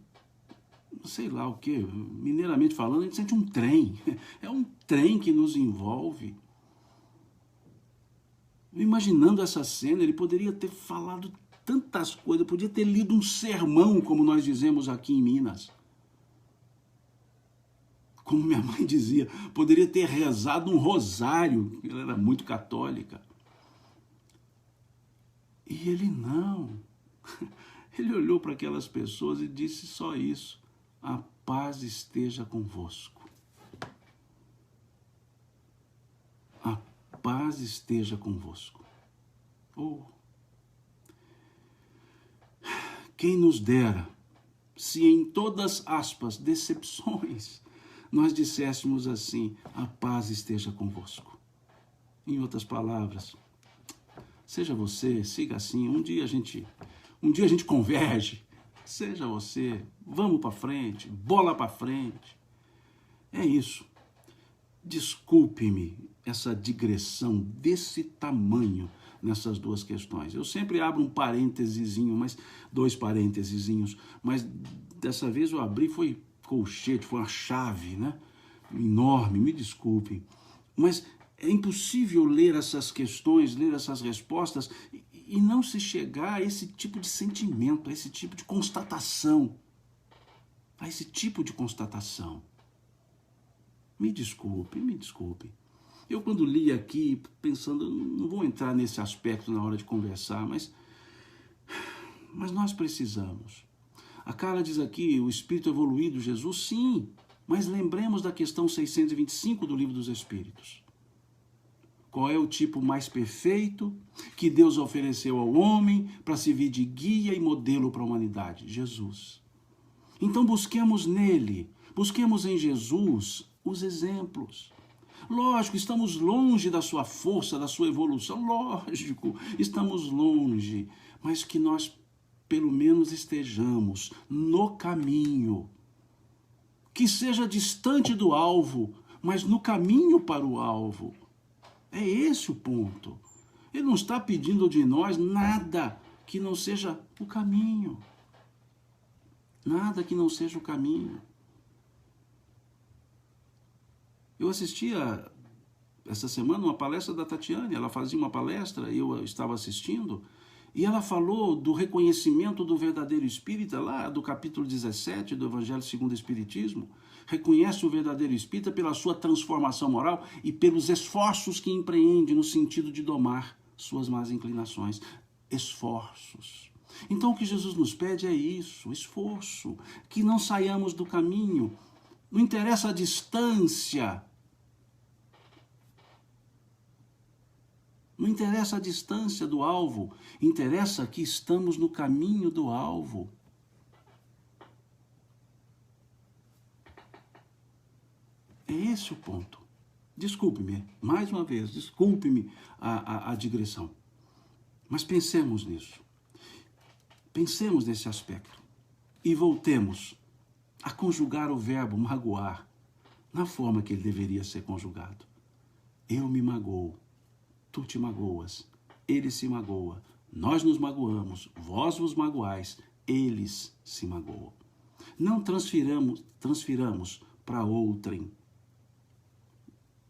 [SPEAKER 1] sei lá o que, mineiramente falando, a gente sente um trem. É um trem que nos envolve. Imaginando essa cena, ele poderia ter falado tantas coisas, podia ter lido um sermão, como nós dizemos aqui em Minas. Como minha mãe dizia, poderia ter rezado um rosário, ela era muito católica. E ele não. Ele olhou para aquelas pessoas e disse só isso: a paz esteja convosco. A paz esteja convosco. Oh. Quem nos dera, se em todas aspas, decepções, nós disséssemos assim, a paz esteja convosco. Em outras palavras, seja você, siga assim, um dia a gente converge, seja você, vamos para frente, bola para frente. É isso. Desculpe-me essa digressão desse tamanho nessas duas questões. Eu sempre abro um parêntesezinho, dois parêntesezinhos, mas dessa vez eu abri, foi colchete, foi uma chave, né? Enorme, me desculpem. Mas é impossível ler essas questões, ler essas respostas e não se chegar a esse tipo de sentimento, a esse tipo de constatação. A esse tipo de constatação. Me desculpe. Eu quando li aqui, pensando, não vou entrar nesse aspecto na hora de conversar, mas nós precisamos. A Carla diz aqui, o Espírito evoluído, Jesus, sim, mas lembremos da questão 625 do Livro dos Espíritos. Qual é o tipo mais perfeito que Deus ofereceu ao homem para servir de guia e modelo para a humanidade? Jesus. Então busquemos nele, busquemos em Jesus os exemplos. Lógico, estamos longe da sua força, da sua evolução, lógico, estamos longe, mas que nós pelo menos estejamos no caminho, que seja distante do alvo, mas no caminho para o alvo. É esse o ponto. Ele não está pedindo de nós nada que não seja o caminho. Nada que não seja o caminho. Eu assistia essa semana uma palestra da Tatiane, ela fazia uma palestra e eu estava assistindo, e ela falou do reconhecimento do verdadeiro espírita, lá do capítulo 17 do Evangelho segundo o Espiritismo. Reconhece o verdadeiro espírita pela sua transformação moral e pelos esforços que empreende no sentido de domar suas más inclinações. Esforços. Então o que Jesus nos pede é isso, esforço, que não saiamos do caminho. Não interessa a distância. Não interessa a distância do alvo, interessa que estamos no caminho do alvo. É esse o ponto. Desculpe-me, mais uma vez, desculpe-me a digressão. Mas pensemos nisso. Pensemos nesse aspecto. E voltemos a conjugar o verbo magoar na forma que ele deveria ser conjugado. Eu me magoo. Tu te magoas, ele se magoa, nós nos magoamos, vós vos magoais, eles se magoam. Não transfiramos para outrem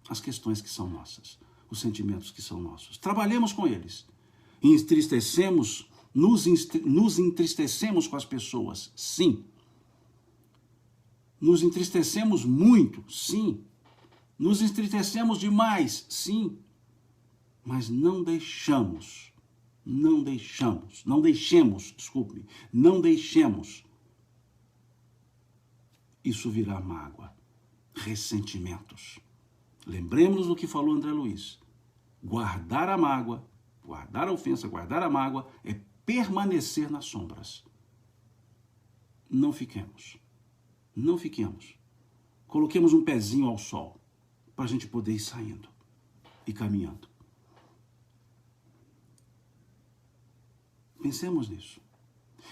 [SPEAKER 1] as questões que são nossas, os sentimentos que são nossos. Trabalhemos com eles. Nos entristecemos com as pessoas, sim. Nos entristecemos muito, sim. Nos entristecemos demais, sim. Mas não deixemos isso virar mágoa, ressentimentos. Lembremos do que falou André Luiz. Guardar a mágoa, guardar a ofensa, guardar a mágoa é permanecer nas sombras. Não fiquemos. Coloquemos um pezinho ao sol para a gente poder ir saindo e caminhando. Pensemos nisso.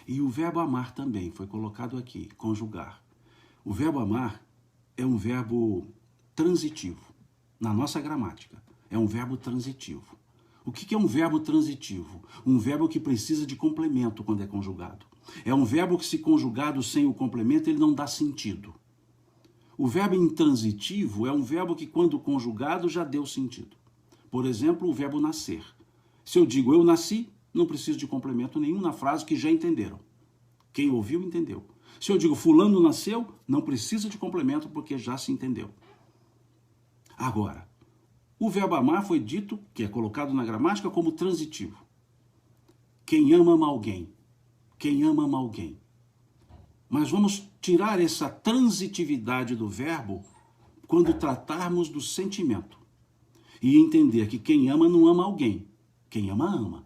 [SPEAKER 1] E o verbo amar também foi colocado aqui, conjugar. O verbo amar é um verbo transitivo. Na nossa gramática, é um verbo transitivo. O que é um verbo transitivo? Um verbo que precisa de complemento quando é conjugado. É um verbo que, se conjugado sem o complemento, ele não dá sentido. O verbo intransitivo é um verbo que, quando conjugado, já deu sentido. Por exemplo, o verbo nascer. Se eu digo eu nasci, não preciso de complemento nenhum na frase que já entenderam. Quem ouviu, entendeu. Se eu digo fulano nasceu, não precisa de complemento porque já se entendeu. Agora, o verbo amar foi dito, que é colocado na gramática, como transitivo. Quem ama alguém. Quem ama alguém. Mas vamos tirar essa transitividade do verbo quando tratarmos do sentimento. E entender que quem ama não ama alguém. Quem ama, ama.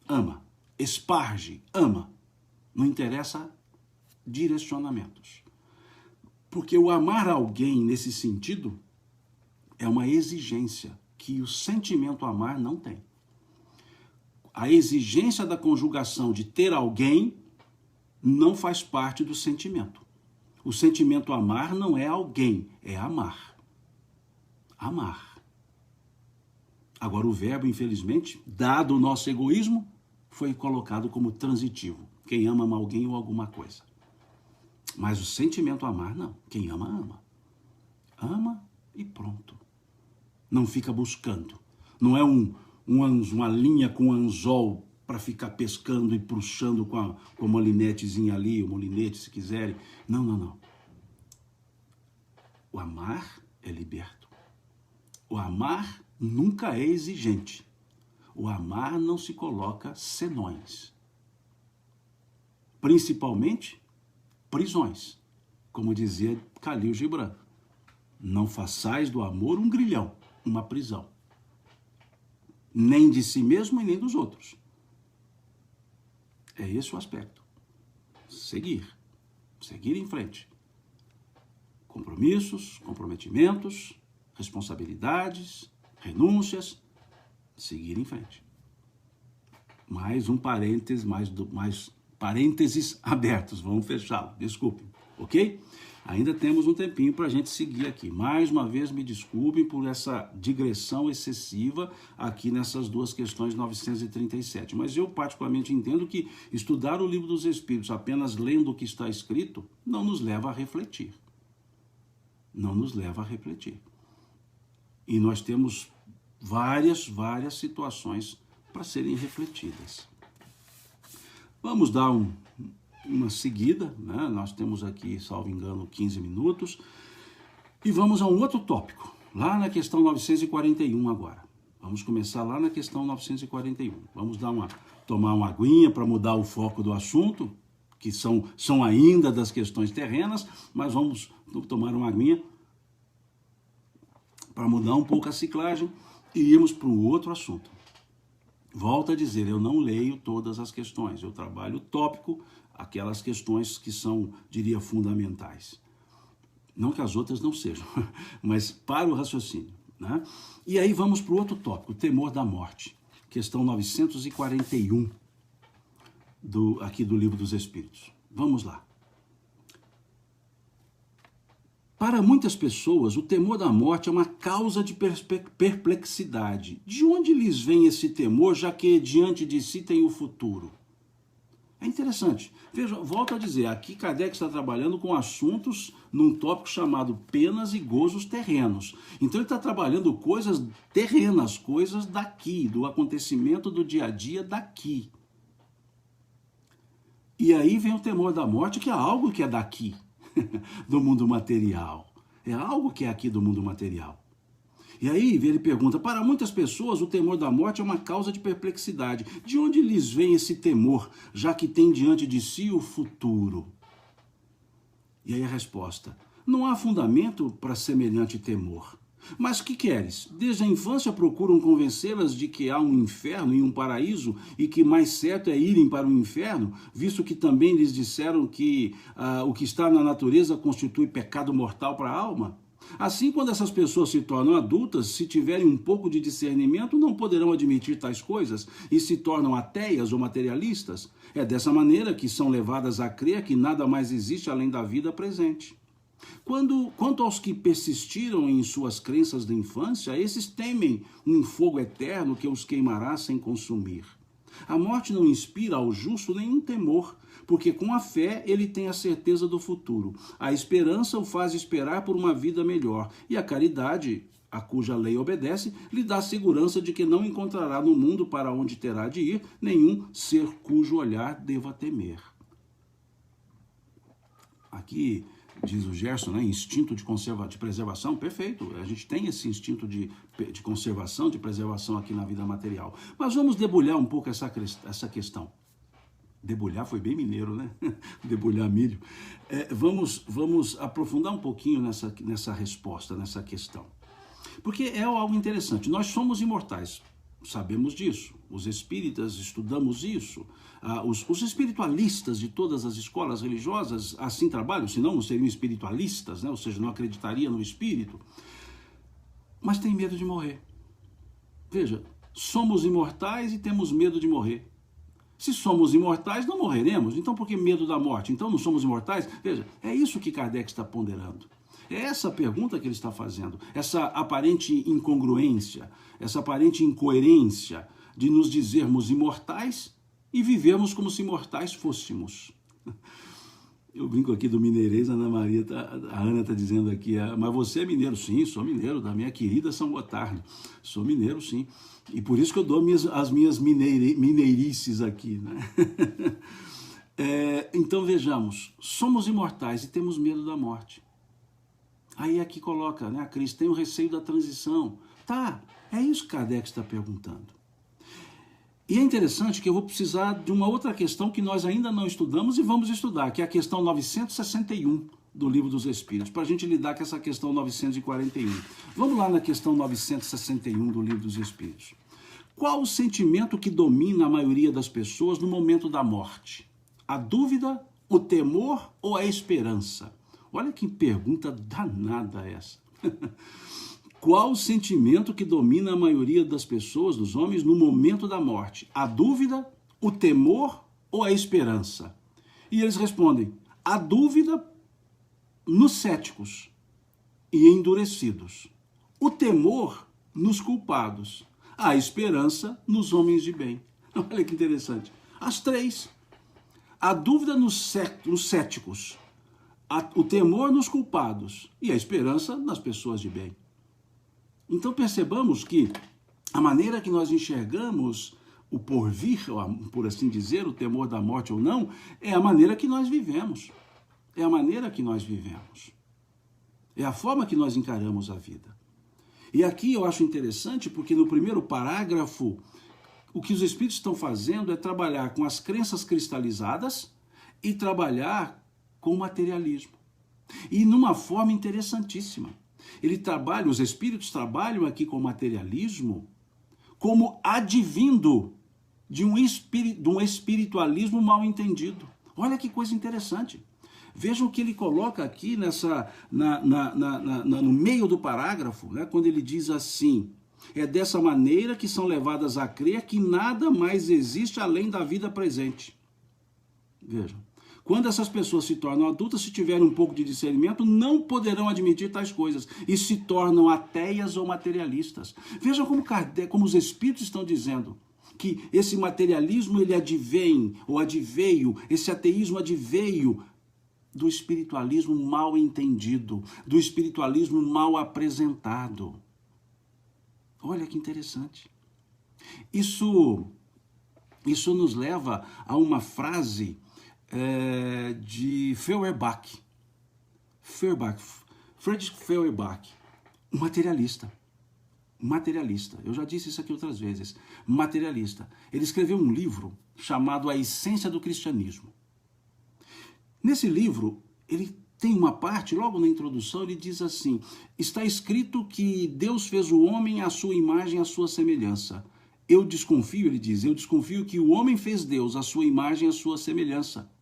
[SPEAKER 1] Ama, esparge, ama. Não interessa direcionamentos. Porque o amar alguém nesse sentido é uma exigência que o sentimento amar não tem. A exigência da conjugação de ter alguém não faz parte do sentimento. O sentimento amar não é alguém, é amar. Amar. Agora o verbo, infelizmente, dado o nosso egoísmo, foi colocado como transitivo. Quem ama alguém ou alguma coisa. Mas o sentimento amar, não. Quem ama, ama. Ama e pronto. Não fica buscando. Não é uma linha com anzol para ficar pescando e puxando com a molinetezinha ali, o molinete, se quiserem. Não. O amar é liberto. O amar nunca é exigente. O amar não se coloca senões. Principalmente prisões. Como dizia Khalil Gibran. Não façais do amor um grilhão, uma prisão. Nem de si mesmo e nem dos outros. É esse o aspecto. Seguir em frente. Compromissos, comprometimentos, responsabilidades, renúncias, seguir em frente. Mais um parênteses, mais parênteses abertos, vamos fechá-lo, desculpe. ok? Ainda temos um tempinho para a gente seguir aqui. Mais uma vez, me desculpem por essa digressão excessiva aqui nessas duas questões 937. Mas eu particularmente entendo que estudar o Livro dos Espíritos apenas lendo o que está escrito não nos leva a refletir. Não nos leva a refletir. E nós temos várias situações para serem refletidas. Vamos dar uma seguida, né? Nós temos aqui, salvo engano, 15 minutos, e vamos a um outro tópico, lá na questão 941 agora. Vamos começar lá na questão 941. Vamos tomar uma aguinha para mudar o foco do assunto, que são ainda das questões terrenas, mas vamos tomar uma aguinha para mudar um pouco a ciclagem e irmos para o outro assunto. Volto a dizer, eu não leio todas as questões, eu trabalho tópico, aquelas questões que são, diria, fundamentais. Não que as outras não sejam, mas para o raciocínio, né? E aí vamos para o outro tópico, o temor da morte. Questão 941 aqui do Livro dos Espíritos. Vamos lá. Para muitas pessoas, o temor da morte é uma causa de perplexidade. De onde lhes vem esse temor, já que diante de si tem o futuro? É interessante. Veja, volto a dizer, aqui Kardec está trabalhando com assuntos num tópico chamado penas e gozos terrenos. Então ele está trabalhando coisas terrenas, coisas daqui, do acontecimento do dia a dia daqui. E aí vem o temor da morte, que é algo que é daqui, do mundo material. É algo que é aqui do mundo material. E aí ele pergunta, para muitas pessoas o temor da morte é uma causa de perplexidade. De onde lhes vem esse temor, já que tem diante de si o futuro? E aí a resposta, não há fundamento para semelhante temor. Mas que queres? Desde a infância procuram convencê-las de que há um inferno e um paraíso e que mais certo é irem para o inferno, visto que também lhes disseram que o que está na natureza constitui pecado mortal para a alma? Assim, quando essas pessoas se tornam adultas, se tiverem um pouco de discernimento, não poderão admitir tais coisas e se tornam ateias ou materialistas. É dessa maneira que são levadas a crer que nada mais existe além da vida presente. Quanto aos que persistiram em suas crenças da infância, esses temem um fogo eterno que os queimará sem consumir. A morte não inspira ao justo nenhum temor, porque com a fé ele tem a certeza do futuro. A esperança o faz esperar por uma vida melhor, e a caridade, a cuja lei obedece, lhe dá a segurança de que não encontrará no mundo para onde terá de ir nenhum ser cujo olhar deva temer. Aqui diz o Gerson, né, instinto de preservação, perfeito, a gente tem esse instinto de conservação, de preservação aqui na vida material. Mas vamos debulhar um pouco essa questão. Debulhar foi bem mineiro, né? Debulhar milho. Vamos aprofundar um pouquinho nessa resposta, nessa questão. Porque é algo interessante. Nós somos imortais, sabemos disso. Os espíritas estudamos isso. Os espiritualistas de todas as escolas religiosas assim trabalham, senão não seriam espiritualistas, né? Ou seja, não acreditariam no espírito. Mas tem medo de morrer. Veja, somos imortais e temos medo de morrer. Se somos imortais, não morreremos. Então, por que medo da morte? Então, não somos imortais? Veja, é isso que Kardec está ponderando. É essa pergunta que ele está fazendo. Essa aparente incongruência, essa aparente incoerência de nos dizermos imortais e vivermos como se mortais fôssemos. Eu brinco aqui do mineirês, a Ana está dizendo aqui, mas você é mineiro? Sim, sou mineiro, da minha querida São Gotardo. Sou mineiro, sim. E por isso que eu dou as minhas mineirices aqui, né? Então vejamos, somos imortais e temos medo da morte. Aí aqui coloca, né, a Cris, tem o receio da transição. Tá, é isso que Kardec está perguntando. E é interessante que eu vou precisar de uma outra questão que nós ainda não estudamos e vamos estudar, que é a questão 961 do Livro dos Espíritos, para a gente lidar com essa questão 941. Vamos lá na questão 961 do Livro dos Espíritos. Qual o sentimento que domina a maioria das pessoas no momento da morte? A dúvida, o temor ou a esperança? Olha que pergunta danada essa. Qual o sentimento que domina a maioria das pessoas, dos homens, no momento da morte? A dúvida, o temor ou a esperança? E eles respondem, a dúvida nos céticos e endurecidos, o temor nos culpados, a esperança nos homens de bem. Olha que interessante. As três. A dúvida nos céticos, o temor nos culpados e a esperança nas pessoas de bem. Então percebamos que a maneira que nós enxergamos o porvir, por assim dizer, o temor da morte ou não, é a maneira que nós vivemos. É a maneira que nós vivemos. É a forma que nós encaramos a vida. E aqui eu acho interessante porque no primeiro parágrafo, o que os espíritos estão fazendo é trabalhar com as crenças cristalizadas e trabalhar com o materialismo. E numa forma interessantíssima. Os espíritos trabalham aqui com o materialismo como advindo de um espiritualismo mal entendido. Olha que coisa interessante. Vejam o que ele coloca aqui no meio do parágrafo, né, quando ele diz assim: é dessa maneira que são levadas a crer que nada mais existe além da vida presente. Vejam, quando essas pessoas se tornam adultas, se tiverem um pouco de discernimento, não poderão admitir tais coisas e se tornam ateias ou materialistas. Vejam como os espíritos estão dizendo que esse materialismo ele advém ou adveio, esse ateísmo adveio do espiritualismo mal entendido, do espiritualismo mal apresentado. Olha que interessante. Isso nos leva a uma frase de Feuerbach. Friedrich Feuerbach, um materialista. Eu já disse isso aqui outras vezes. Materialista. Ele escreveu um livro chamado A Essência do Cristianismo. Nesse livro, ele tem uma parte, logo na introdução, ele diz assim: está escrito que Deus fez o homem à sua imagem, à sua semelhança. Eu desconfio, ele diz, que o homem fez Deus à sua imagem, à sua semelhança.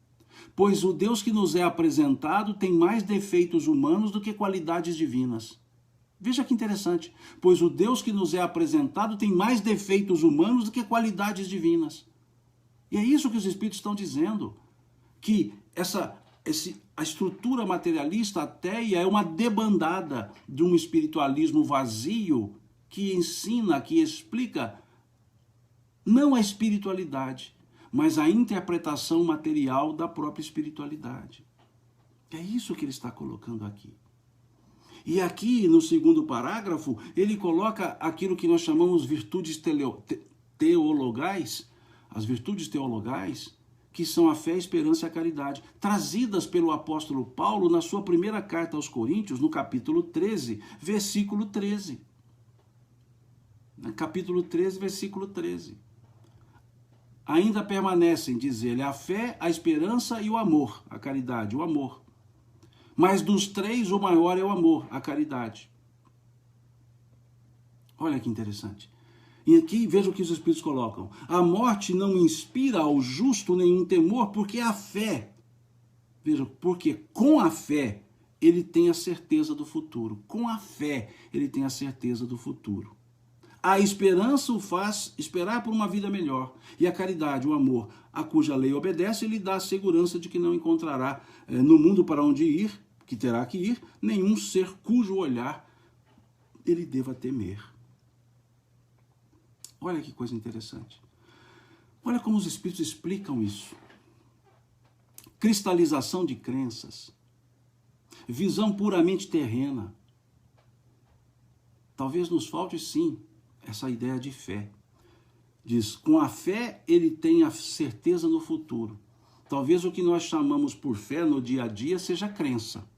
[SPEAKER 1] Pois o Deus que nos é apresentado tem mais defeitos humanos do que qualidades divinas. Veja que interessante. Pois o Deus que nos é apresentado tem mais defeitos humanos do que qualidades divinas. E é isso que os espíritos estão dizendo, que a estrutura materialista ateia é uma debandada de um espiritualismo vazio que ensina, que explica não a espiritualidade, mas a interpretação material da própria espiritualidade. É isso que ele está colocando aqui. E aqui, no segundo parágrafo, ele coloca aquilo que nós chamamos virtudes teologais, as virtudes teologais, que são a fé, a esperança e a caridade, trazidas pelo apóstolo Paulo na sua primeira carta aos Coríntios, no capítulo 13, versículo 13. Capítulo 13, versículo 13. Ainda permanecem, diz ele, a fé, a esperança e o amor, a caridade, o amor. Mas dos três, o maior é o amor, a caridade. Olha que interessante. E aqui, veja o que os espíritos colocam. A morte não inspira ao justo nenhum temor, porque a fé, veja, porque com a fé ele tem a certeza do futuro. Com a fé ele tem a certeza do futuro. A esperança o faz esperar por uma vida melhor. E a caridade, o amor, a cuja lei obedece, lhe dá a segurança de que não encontrará no mundo para onde ir, que terá que ir, nenhum ser cujo olhar ele deva temer. Olha que coisa interessante. Olha como os espíritos explicam isso. Cristalização de crenças. Visão puramente terrena. Talvez nos falte, sim, essa ideia de fé. Diz, com a fé ele tem a certeza no futuro. Talvez o que nós chamamos por fé no dia a dia seja crença.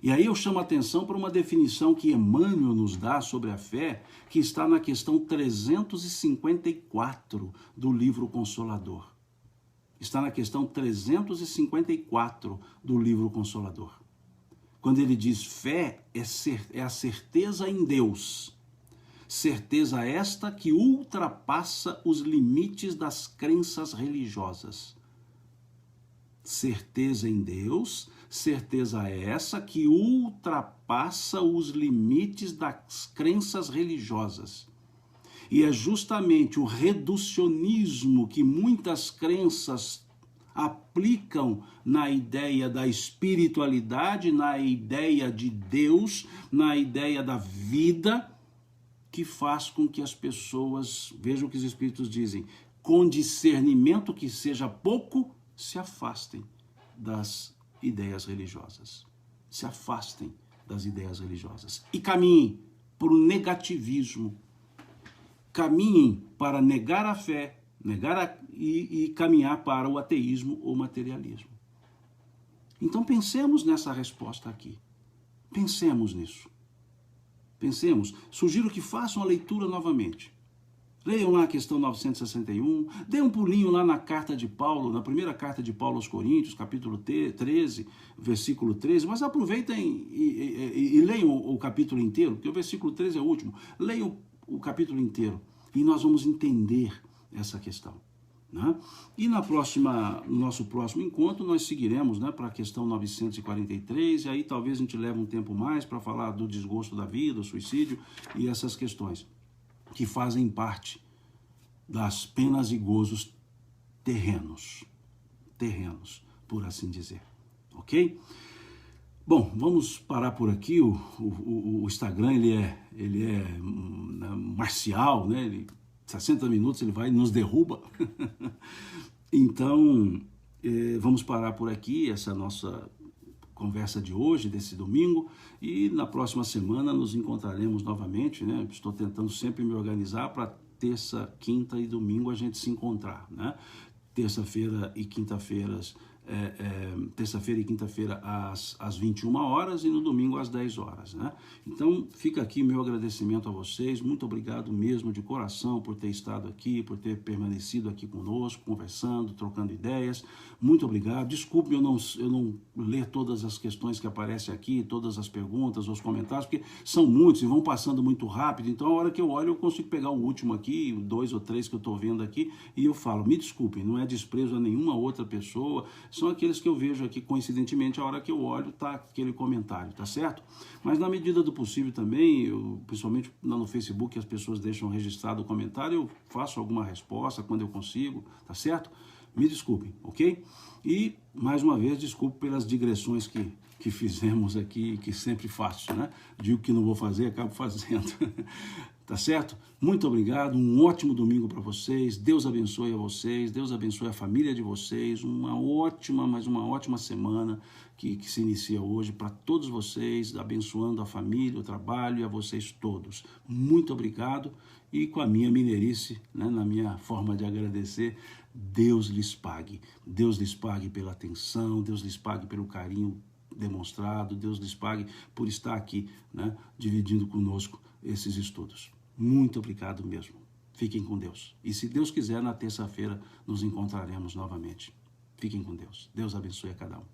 [SPEAKER 1] E aí eu chamo a atenção para uma definição que Emmanuel nos dá sobre a fé, que está na questão 354 do livro Consolador. Está na questão 354 do livro Consolador. Quando ele diz fé é a certeza em Deus. Certeza esta que ultrapassa os limites das crenças religiosas. Certeza em Deus, certeza essa que ultrapassa os limites das crenças religiosas. E é justamente o reducionismo que muitas crenças aplicam na ideia da espiritualidade, na ideia de Deus, na ideia da vida, que faz com que as pessoas, vejam o que os Espíritos dizem, com discernimento que seja pouco, se afastem das ideias religiosas. Se afastem das ideias religiosas e caminhem para o negativismo. Caminhem para negar a fé, e caminhar para o ateísmo ou materialismo. Então pensemos nessa resposta aqui. Pensemos nisso. Pensemos. Sugiro que façam a leitura novamente. Leiam lá a questão 961, dê um pulinho lá na carta de Paulo, na primeira carta de Paulo aos Coríntios, capítulo 13, versículo 13, mas aproveitem e leiam o capítulo inteiro, porque o versículo 13 é o último. Leiam o capítulo inteiro e nós vamos entender essa questão. Né? E no nosso próximo encontro nós seguiremos, né, para a questão 943, e aí talvez a gente leve um tempo mais para falar do desgosto da vida, o suicídio e essas questões que fazem parte das penas e gozos terrenos, por assim dizer, ok? Bom, vamos parar por aqui. O Instagram ele é marcial, né? 60 minutos ele vai e nos derruba. Então, vamos parar por aqui essa nossa conversa de hoje, desse domingo, e na próxima semana nos encontraremos novamente, né? Estou tentando sempre me organizar para terça, quinta e domingo a gente se encontrar, né? Terça-feira e quinta-feiras, terça-feira e quinta-feira às 21 horas e no domingo às 10 horas, né? Então fica aqui meu agradecimento a vocês, muito obrigado mesmo de coração por ter estado aqui, por ter permanecido aqui conosco, conversando, trocando ideias, muito obrigado. Desculpe eu não ler todas as questões que aparecem aqui, todas as perguntas, os comentários, porque são muitos e vão passando muito rápido, então a hora que eu olho eu consigo pegar o último aqui, 2 ou 3 que eu estou vendo aqui, e eu falo, me desculpem, não é desprezo a nenhuma outra pessoa, são aqueles que eu vejo aqui, coincidentemente, a hora que eu olho, tá aquele comentário, tá certo? Mas na medida do possível também, principalmente no Facebook, as pessoas deixam registrado o comentário, eu faço alguma resposta quando eu consigo, tá certo? Me desculpem, ok? E, mais uma vez, desculpe pelas digressões que fizemos aqui, que sempre faço, né? Digo que não vou fazer, acabo fazendo. Tá certo? Muito obrigado, um ótimo domingo para vocês, Deus abençoe a vocês, Deus abençoe a família de vocês, mas uma ótima semana que se inicia hoje para todos vocês, abençoando a família, o trabalho e a vocês todos. Muito obrigado e com a minha mineirice, né, na minha forma de agradecer, Deus lhes pague pela atenção, Deus lhes pague pelo carinho demonstrado, Deus lhes pague por estar aqui, né, dividindo conosco esses estudos. Muito obrigado mesmo. Fiquem com Deus. E se Deus quiser, na terça-feira nos encontraremos novamente. Fiquem com Deus. Deus abençoe a cada um.